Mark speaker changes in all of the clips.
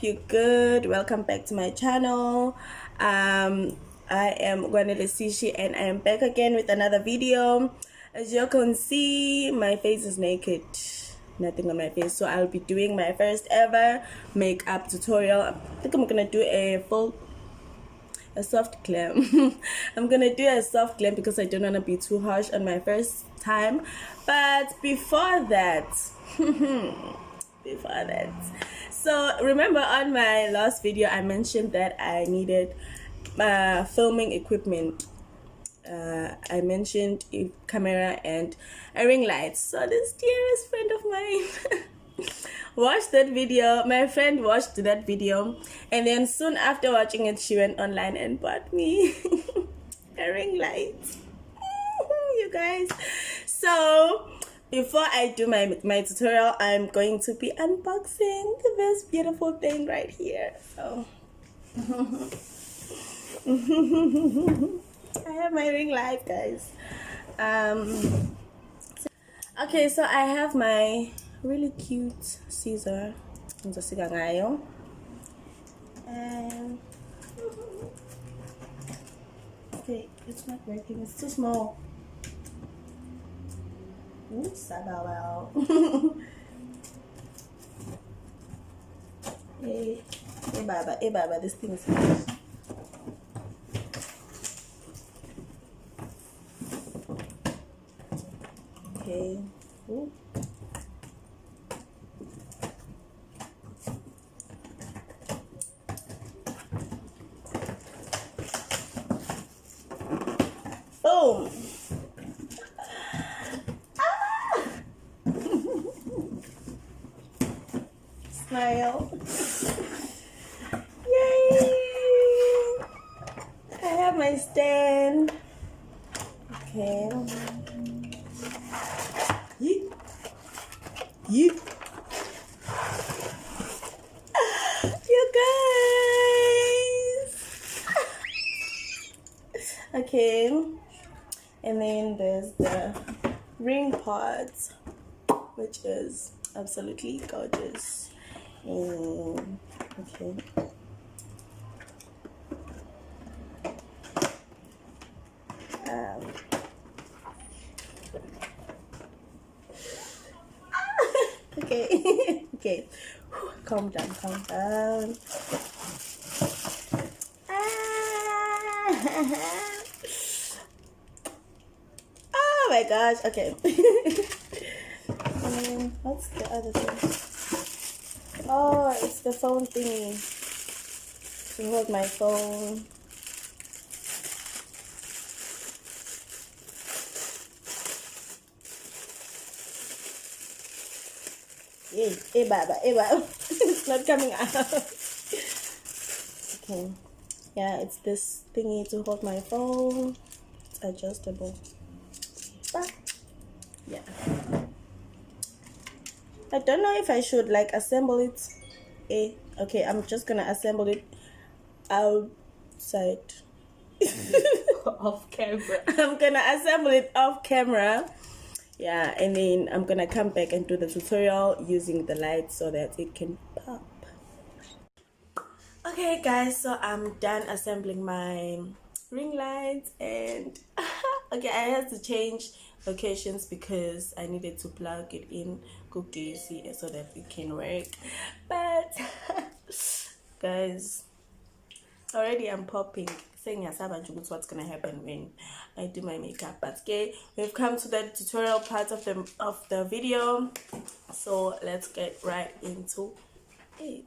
Speaker 1: you're good. Welcome back to my channel. I am Gwanele Sishi and I am back again with another video. As you can see, my face is naked. Nothing on my face, so I'll be doing my first ever makeup tutorial. I think I'm gonna do a soft glam. I'm gonna do a soft glam because I don't want to be too harsh on my first time. But before that, so remember on my last video I mentioned that I needed filming equipment. I mentioned a camera and a ring light. So this dearest friend of mine watched that video. My friend watched that video, and then soon after watching it, she went online and bought me a ring light. You guys. So before I do my tutorial, I'm going to be unboxing this beautiful thing right here. So I have my ring light, guys. Okay, so I have my really cute scissor. And okay, it's not working. It's too small. Oops, hey baba, this thing is huge. Okay. Ooh. Boom. Smile. Yay! I have my stand. Okay. Yeet. Yeet. You guys. Okay. And then there's the ring part, which is absolutely gorgeous. Okay. Okay. Okay. Calm down. Oh my gosh. Okay. What's the other thing? Oh, it's the phone thingy to hold my phone. Hey baba. It's not coming out. Okay. Yeah, it's this thingy to hold my phone. It's adjustable. Yeah. I don't know if I should like assemble it. Okay, I'm just gonna assemble it outside.
Speaker 2: Off camera.
Speaker 1: I'm gonna assemble it off camera. Yeah, and then I'm gonna come back and do the tutorial using the light so that it can pop. Okay guys, so I'm done assembling my ring lights, and okay, I had to change locations because I needed to plug it in Cook DC so that it can work. But guys, already I'm popping, saying what's gonna happen when I do my makeup. But okay, we've come to the tutorial part of the video, so let's get right into it.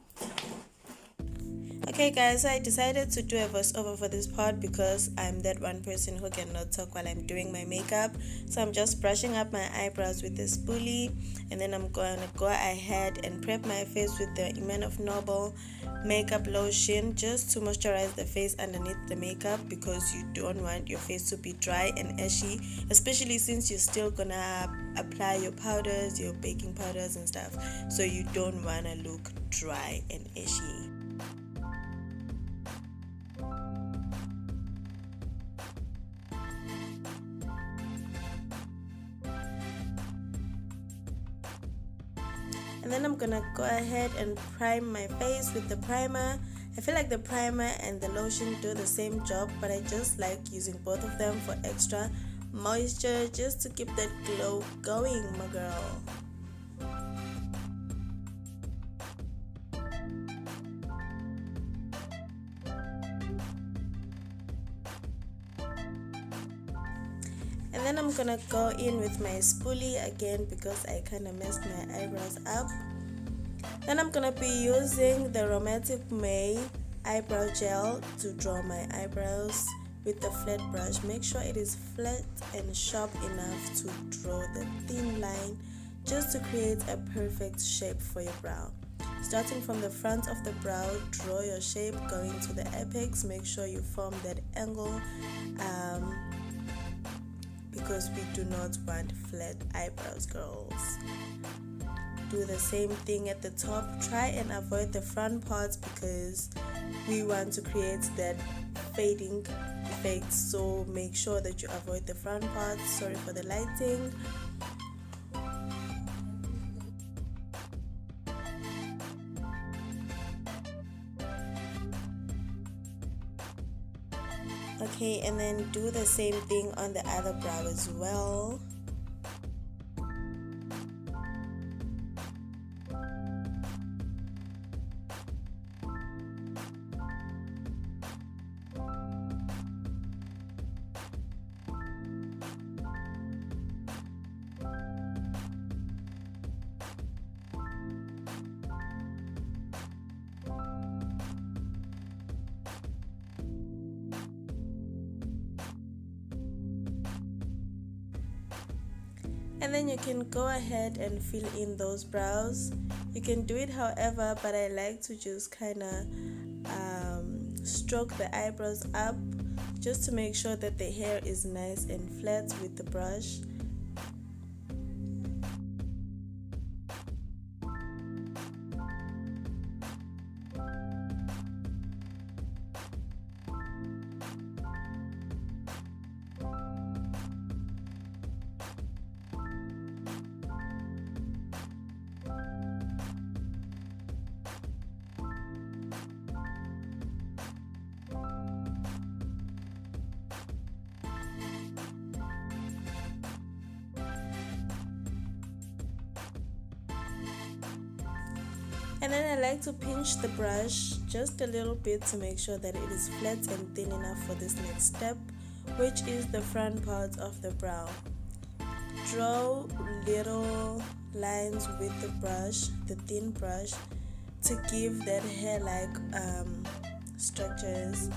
Speaker 1: Okay guys, so I decided to do a voiceover for this part because I'm that one person who cannot talk while I'm doing my makeup. So I'm just brushing up my eyebrows with the spoolie, and then I'm gonna go ahead and prep my face with the Iman of Noble makeup lotion just to moisturize the face underneath the makeup, because you don't want your face to be dry and ashy, especially since you're still gonna apply your powders, your baking powders and stuff, so you don't want to look dry and ashy. And then I'm gonna go ahead and prime my face with the primer. I feel like the primer and the lotion do the same job, but I just like using both of them for extra moisture, just to keep that glow going, my girl. And then I'm gonna go in with my spoolie again because I kind of messed my eyebrows up. Then I'm gonna be using the Romantic May eyebrow gel to draw my eyebrows with the flat brush. Make sure it is flat and sharp enough to draw the thin line, just to create a perfect shape for your brow. Starting from the front of the brow, draw your shape going to the apex. Make sure you form that angle because we do not want flat eyebrows, girls. Do the same thing at the top. Try and avoid the front parts because we want to create that fading effect, so make sure that you avoid the front parts. Sorry for the lighting. Okay, and then do the same thing on the other brow as well. And then you can go ahead and fill in those brows. You can do it however, but I like to just kind of stroke the eyebrows up just to make sure that the hair is nice and flat with the brush. And then I like to pinch the brush just a little bit to make sure that it is flat and thin enough for this next step, which is the front part of the brow. Draw little lines with the brush, the thin brush, to give that hair-like structures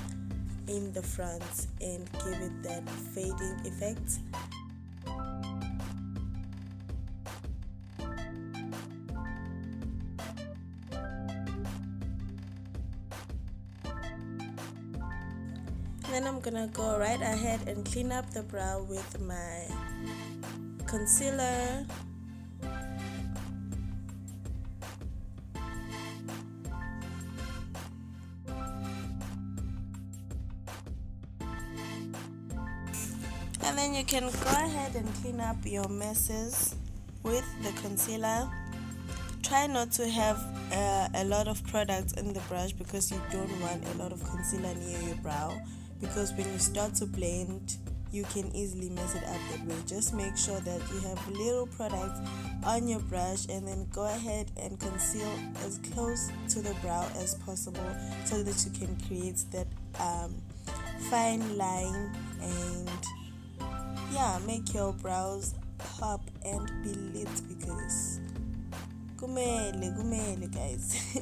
Speaker 1: in the front and give it that fading effect. Then I'm gonna go right ahead and clean up the brow with my concealer. And then you can go ahead and clean up your messes with the concealer. Try not to have a lot of products in the brush because you don't want a lot of concealer near your brow, because when you start to blend you can easily mess it up that way. Just make sure that you have little products on your brush and then go ahead and conceal as close to the brow as possible so that you can create that fine line and yeah, make your brows pop and be lit because gumele guys.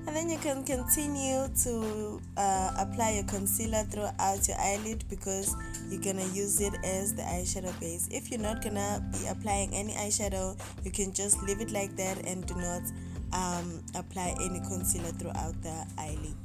Speaker 1: And then you can continue to apply your concealer throughout your eyelid because you're gonna use it as the eyeshadow base. If you're not gonna be applying any eyeshadow, you can just leave it like that and do not apply any concealer throughout the eyelid.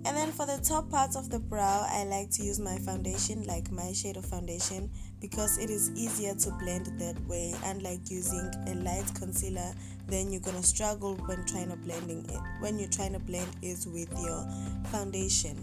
Speaker 1: And then for the top part of the brow, I like to use my foundation, like my shade of foundation, because it is easier to blend that way. Unlike using a light concealer, then you're gonna struggle when trying to blend it with your foundation.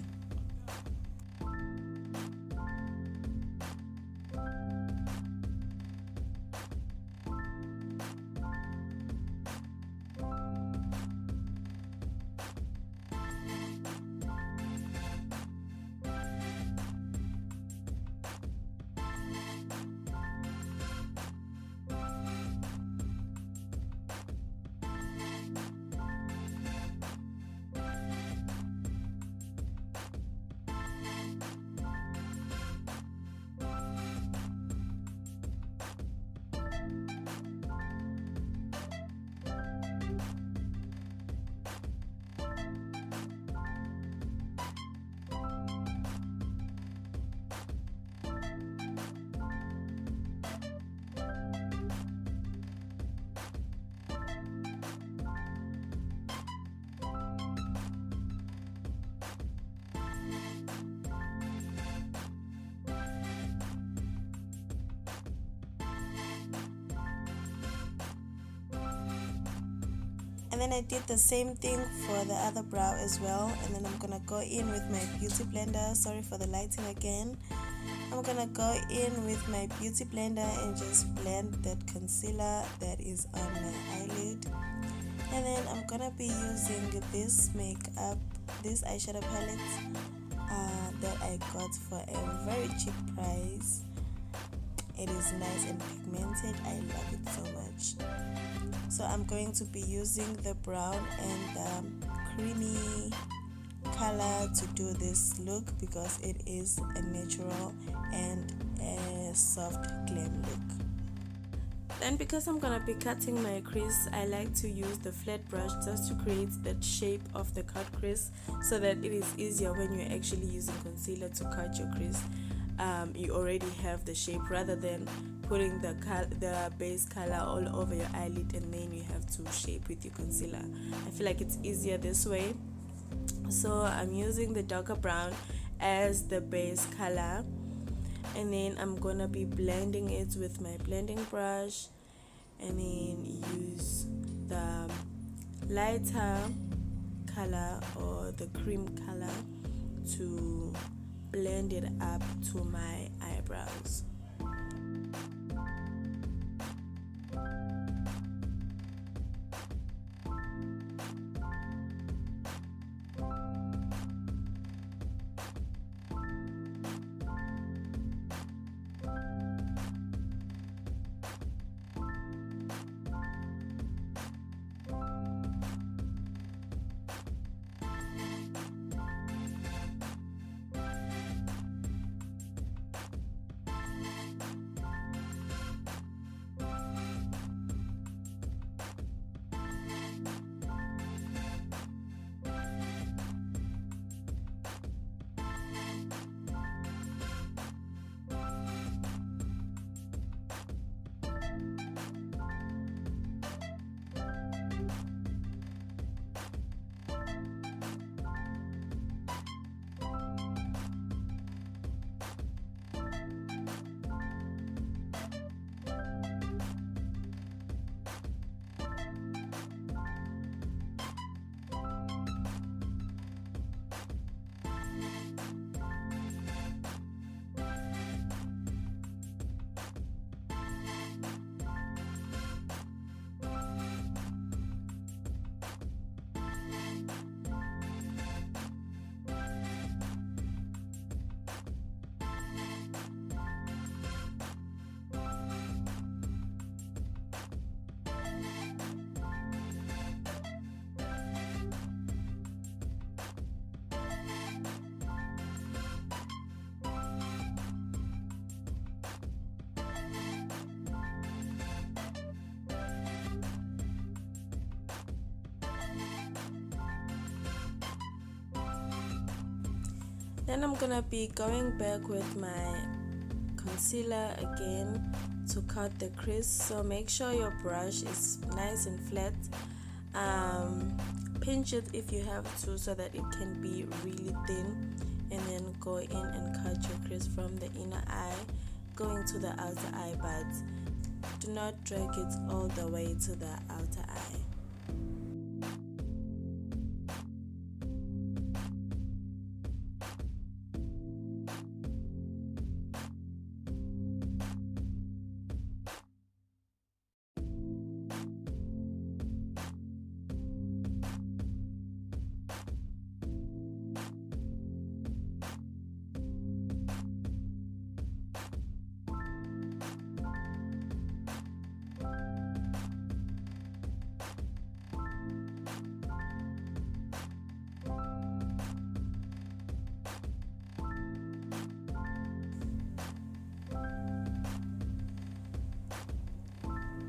Speaker 1: And then I did the same thing for the other brow as well. And then I'm gonna go in with my beauty blender. Sorry for the lighting again. I'm gonna go in with my beauty blender and just blend that concealer that is on my eyelid. And then I'm gonna be using this eyeshadow palette that I got for a very cheap price. It is nice and pigmented. I love it so much. So I'm going to be using the brown and the creamy color to do this look, because it is a natural and a soft glam look. Then because I'm gonna be cutting my crease, I like to use the flat brush just to create that shape of the cut crease, so that it is easier when you're actually using concealer to cut your crease. You already have the shape, rather than putting the base color all over your eyelid and then you have to shape with your concealer. I feel like it's easier this way. So I'm using the darker brown as the base color, and then I'm gonna be blending it with my blending brush, and then use the lighter color or the cream color to blend it up to my eyebrows. Then I'm gonna be going back with my concealer again to cut the crease. So make sure your brush is nice and flat. Pinch it if you have to, so that it can be really thin, and then go in and cut your crease from the inner eye going to the outer eye, but do not drag it all the way to the outer eye.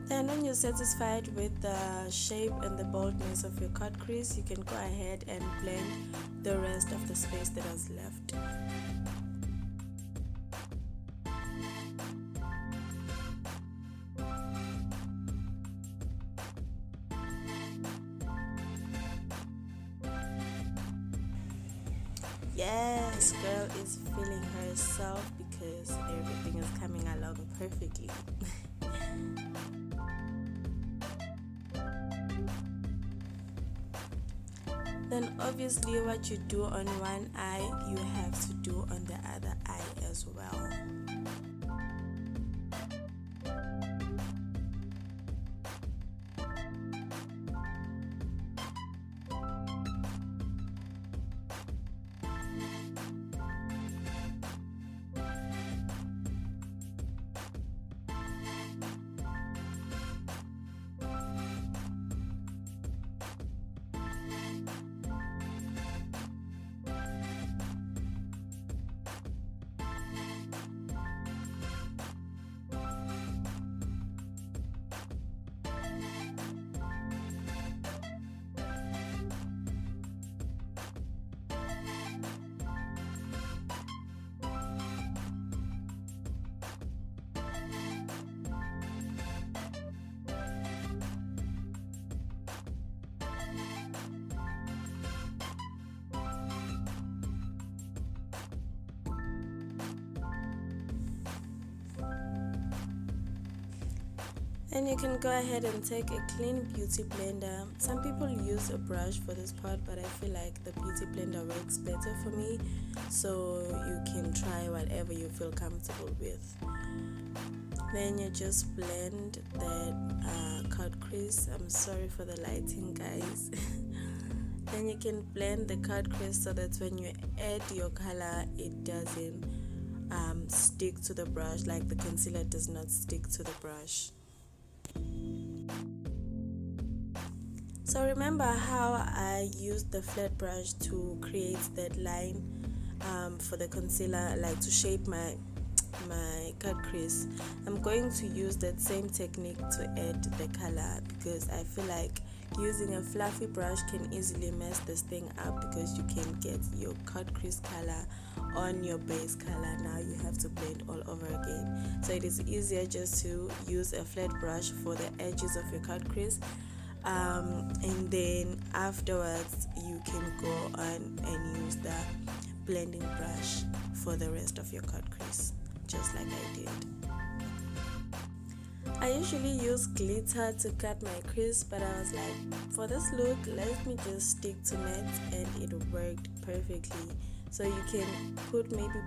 Speaker 1: Then when you're satisfied with the shape and the boldness of your cut crease, you can go ahead and blend the rest of the space that is left. Yes, girl is feeling herself because everything is coming along perfectly. Then obviously what you do on one eye, you have to do on the other eye as well. And you can go ahead and take a clean beauty blender. Some people use a brush for this part, but I feel like the beauty blender works better for me, so you can try whatever you feel comfortable with. Then you just blend that cut crease. I'm sorry for the lighting, guys. Then you can blend the cut crease so that when you add your color, it doesn't stick to the brush, like the concealer does not stick to the brush. So remember how I used the flat brush to create that line for the concealer, like to shape my cut crease. I'm going to use that same technique to add the color, because I feel like using a fluffy brush can easily mess this thing up, because you can get your cut crease color on your base color. Now you have to blend all over again. So it is easier just to use a flat brush for the edges of your cut crease, and then afterwards you can go on and use the blending brush for the rest of your cut crease, just like I did. I usually use glitter to cut my crease, but I was like, for this look, let me just stick to matte, and it worked perfectly. So you can put maybe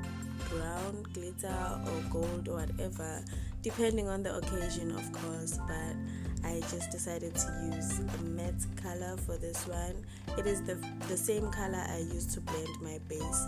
Speaker 1: brown glitter or gold or whatever, depending on the occasion, of course, but I just decided to use a matte color for this one. It is the same color I used to blend my base.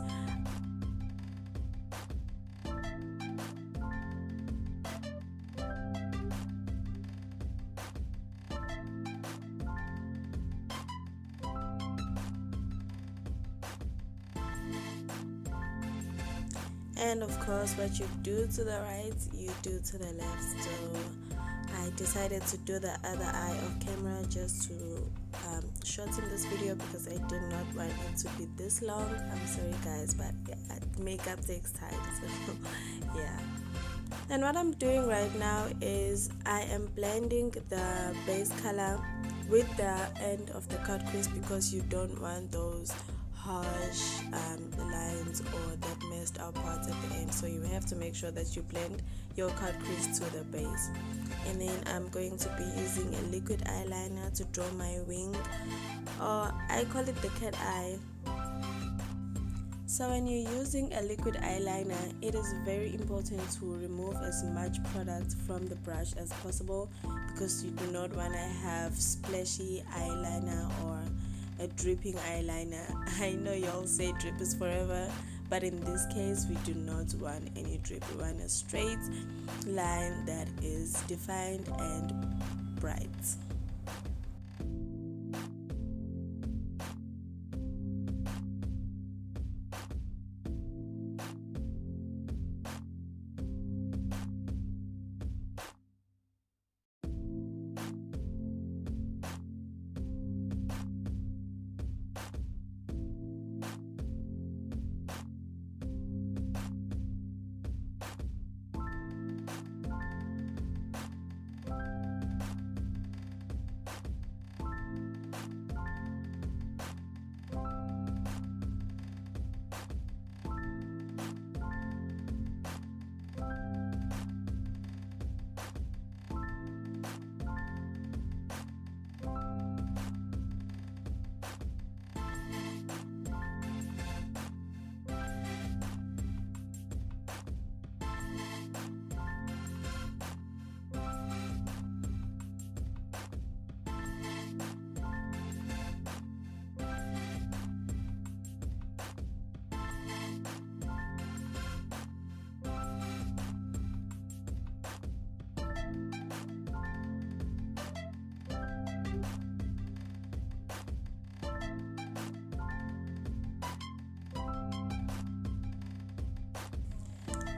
Speaker 1: And of course, what you do to the right, you do to the left. So I decided to do the other eye off camera just to shorten this video, because I did not want it to be this long. I'm sorry guys, but yeah, makeup takes time, so yeah. And what I'm doing right now is I am blending the base color with the end of the cut crease, because you don't want those harsh lines or that messed up parts at the end. So you have to make sure that you blend your cut crease to the base. And then I'm going to be using a liquid eyeliner to draw my wing, or I call it the cat eye. So when you're using a liquid eyeliner, it is very important to remove as much product from the brush as possible, because you do not want to have splashy eyeliner or a dripping eyeliner. I know y'all say drip is forever, but in this case we do not want any drip. We want a straight line that is defined and bright.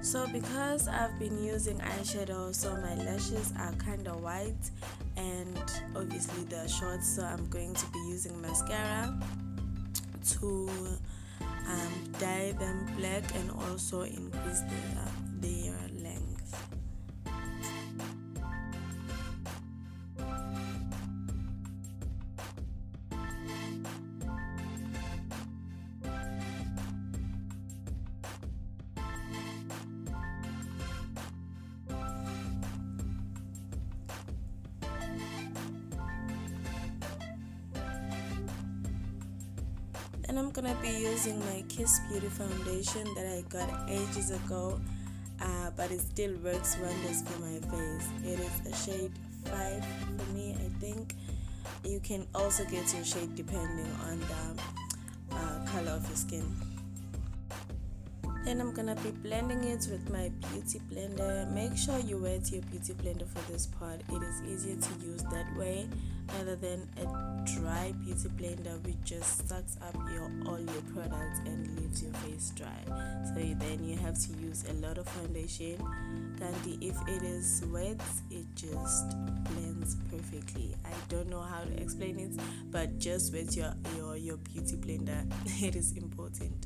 Speaker 1: So because I've been using eyeshadow, so my lashes are kind of white and obviously they're short, so I'm going to be using mascara to dye them black and also increase their length. And I'm gonna be using my Kiss Beauty foundation that I got ages ago, but it still works wonders for my face. It is a shade 5 for me, I think. You can also get your shade depending on the color of your skin. Then I'm gonna be blending it with my beauty blender. Make sure you wet your beauty blender for this part. It is easier to use that way rather than a dry beauty blender which just sucks up all your products and leaves your face dry. So then you have to use a lot of foundation. Candy, if it is wet, it just blends perfectly. I don't know how to explain it, but just wet your beauty blender. It is important.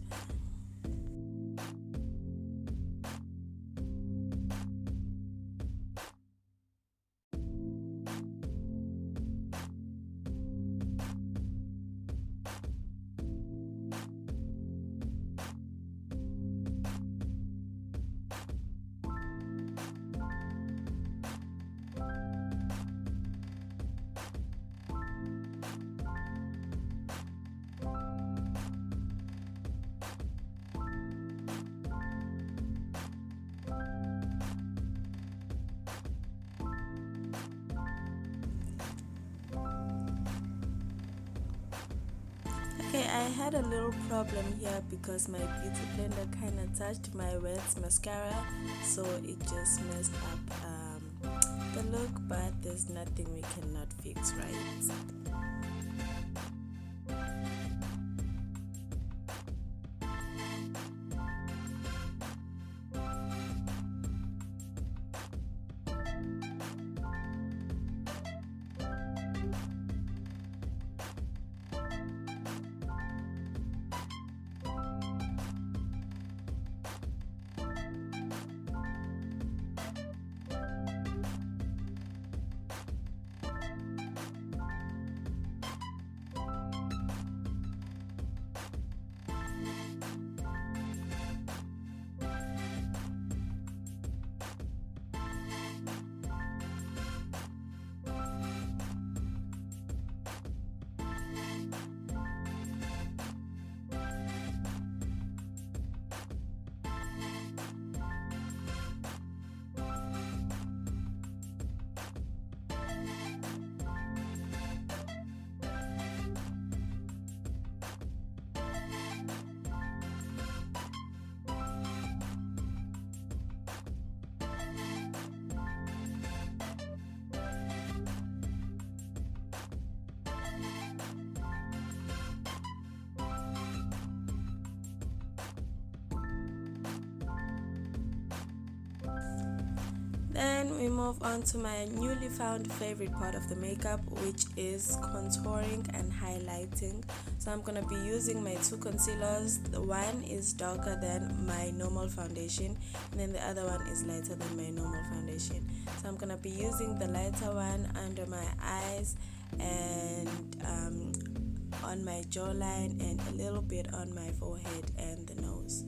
Speaker 1: Okay, I had a little problem here because my beauty blender kind of touched my wet mascara, so it just messed up the look, but there's nothing we cannot fix, right? Then we move on to my newly found favorite part of the makeup, which is contouring and highlighting. So I'm gonna be using my two concealers. The one is darker than my normal foundation, and then the other one is lighter than my normal foundation. So I'm gonna be using the lighter one under my eyes and on my jawline and a little bit on my forehead and the nose.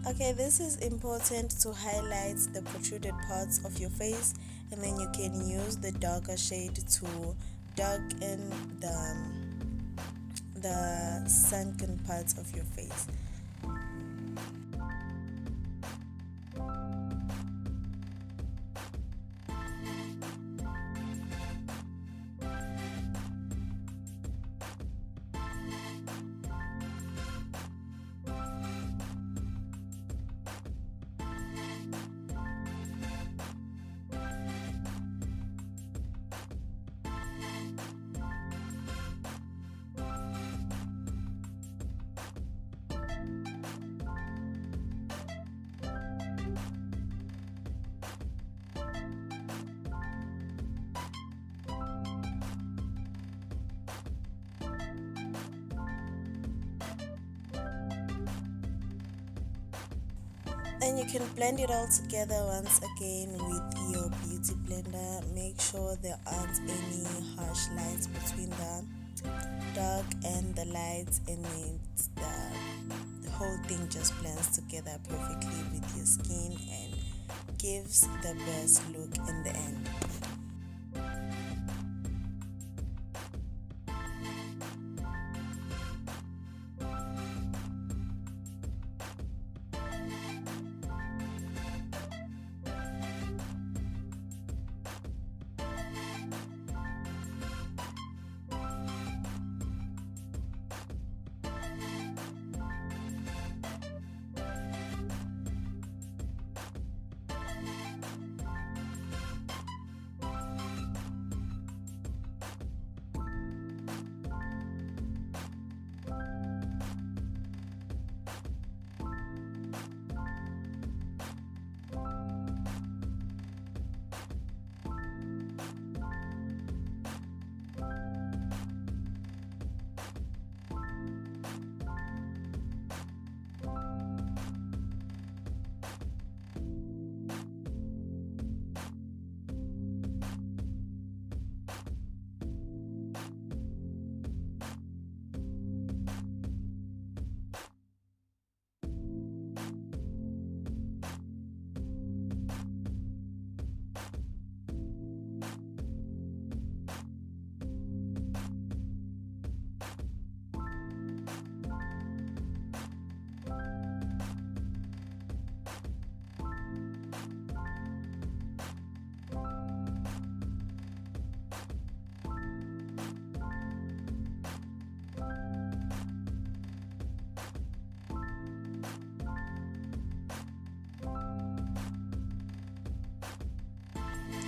Speaker 1: Okay, this is important to highlight the protruded parts of your face, and then you can use the darker shade to darken the sunken parts of your face. Then you can blend it all together once again with your beauty blender. Make sure there aren't any harsh lines between the dark and the light, and the whole thing just blends together perfectly with your skin and gives the best look in the end.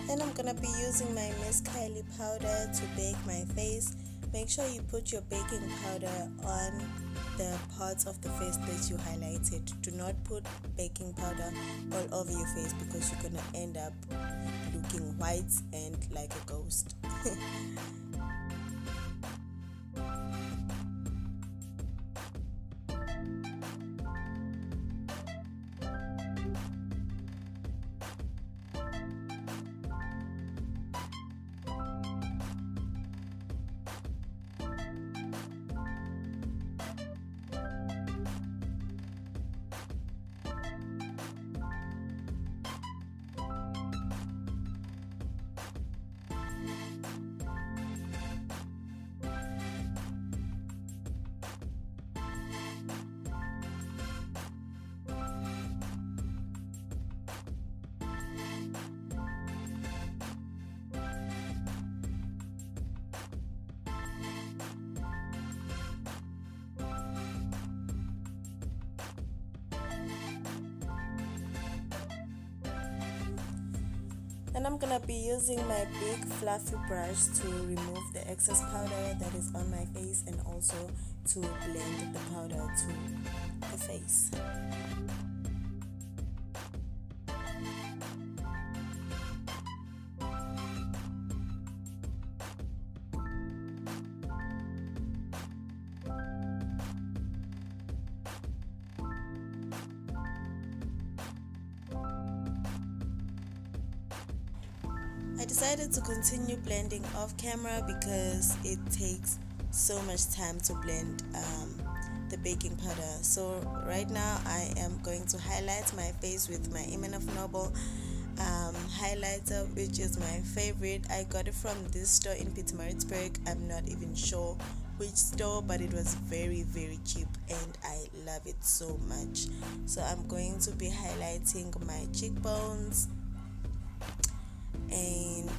Speaker 1: Then I'm gonna be using my Miss Kylie powder to bake my face. Make sure you put your baking powder on the parts of the face that you highlighted. Do not put baking powder all over your face because you're gonna end up looking white and like a ghost. And I'm gonna be using my big fluffy brush to remove the excess powder that is on my face and also to blend the powder to the face. I decided to continue blending off camera because it takes so much time to blend the baking powder. So right now I am going to highlight my face with my Iman Noble highlighter, which is my favorite. I got it from this store in Pietermaritzburg. I'm not even sure which store, but it was very cheap and I love it so much. So I'm going to be highlighting my cheekbones, and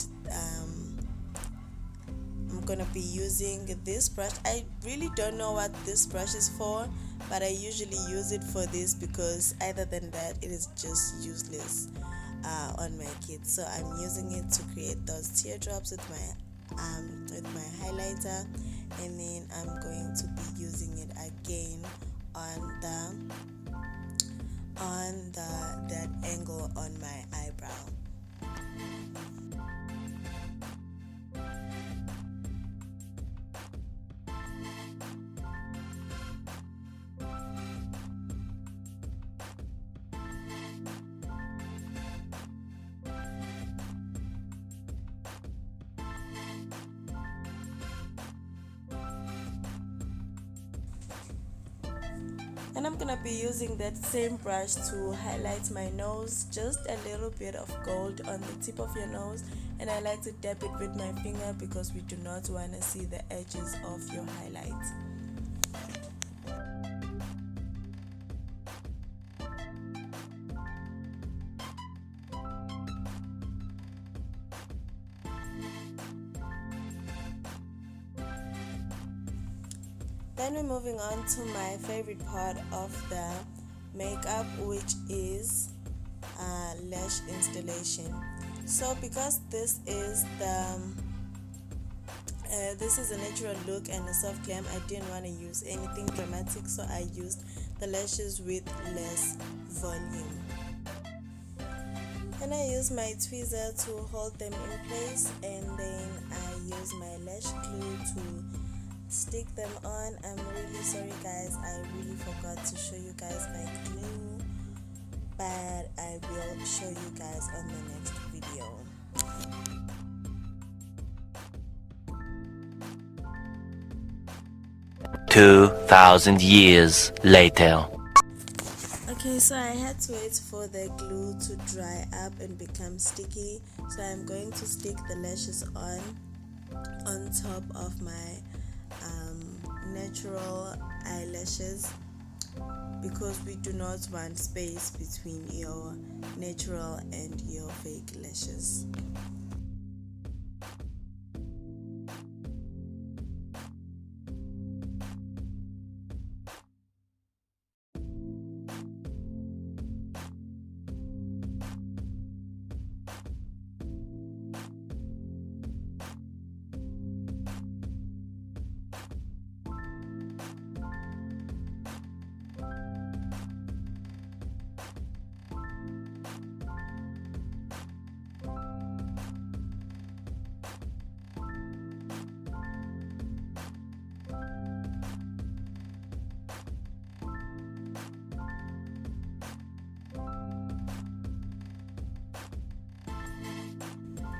Speaker 1: I'm gonna be using this brush. I really don't know what this brush is for, but I usually use it for this because other than that it is just useless on my kids. So I'm using it to create those teardrops with my highlighter, and then I'm going to be using it again on that angle on my eyebrow. And I'm gonna be using that same brush to highlight my nose, just a little bit of gold on the tip of your nose, and I like to dab it with my finger because we do not want to see the edges of your highlight. Then we're moving on to my favorite part of the makeup, which is lash installation. So because this is a natural look and a soft glam, I didn't want to use anything dramatic, so I used the lashes with less volume. And I use my tweezer to hold them in place, and then I use my lash glue to stick them on. I'm really sorry guys, I really forgot to show you guys my glue, but I will show you guys on the next video.
Speaker 2: 2,000 years later.
Speaker 1: Okay, so I had to wait for the glue to dry up and become sticky, so I'm going to stick the lashes on top of my natural eyelashes, because we do not want space between your natural and your fake lashes.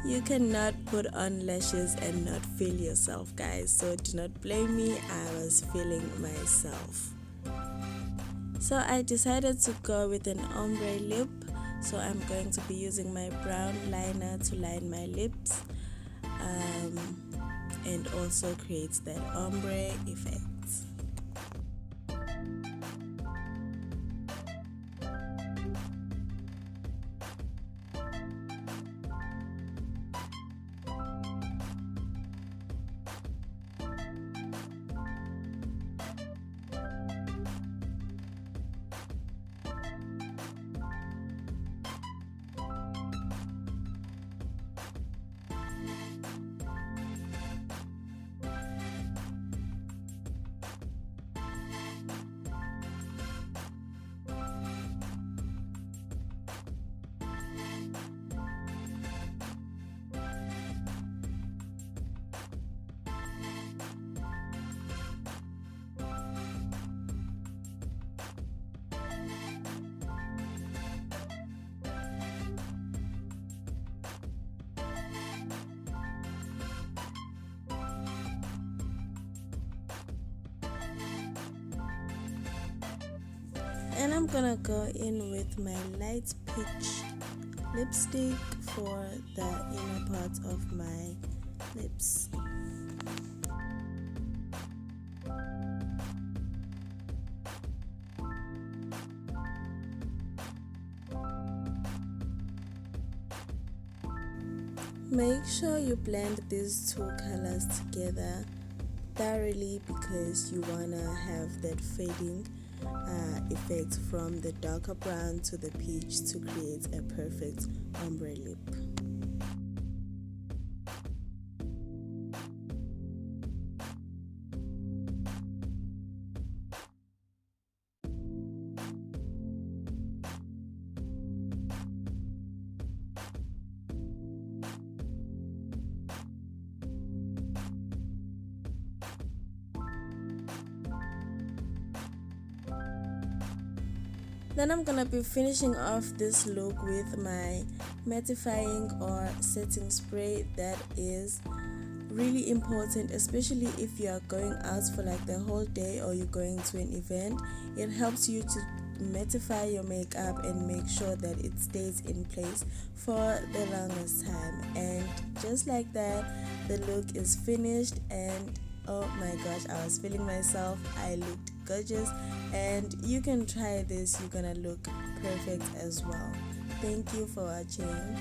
Speaker 1: You cannot put on lashes and not feel yourself, guys, so do not blame me. I was feeling myself. So I decided to go with an ombre lip, so I'm going to be using my brown liner to line my lips and also create that ombre effect. And I'm gonna go in with my light peach lipstick for the inner part of my lips. Make sure you blend these two colors together thoroughly because you wanna have that fading effect from the darker brown to the peach to create a perfect ombre lip. Then I'm gonna be finishing off this look with my mattifying or setting spray. That is really important, especially if you are going out for like the whole day or you're going to an event. It helps you to mattify your makeup and make sure that it stays in place for the longest time. And just like that, the look is finished, and oh my gosh, I was feeling myself. I looked gorgeous, and you can try this. You're gonna look perfect as well. Thank you for watching.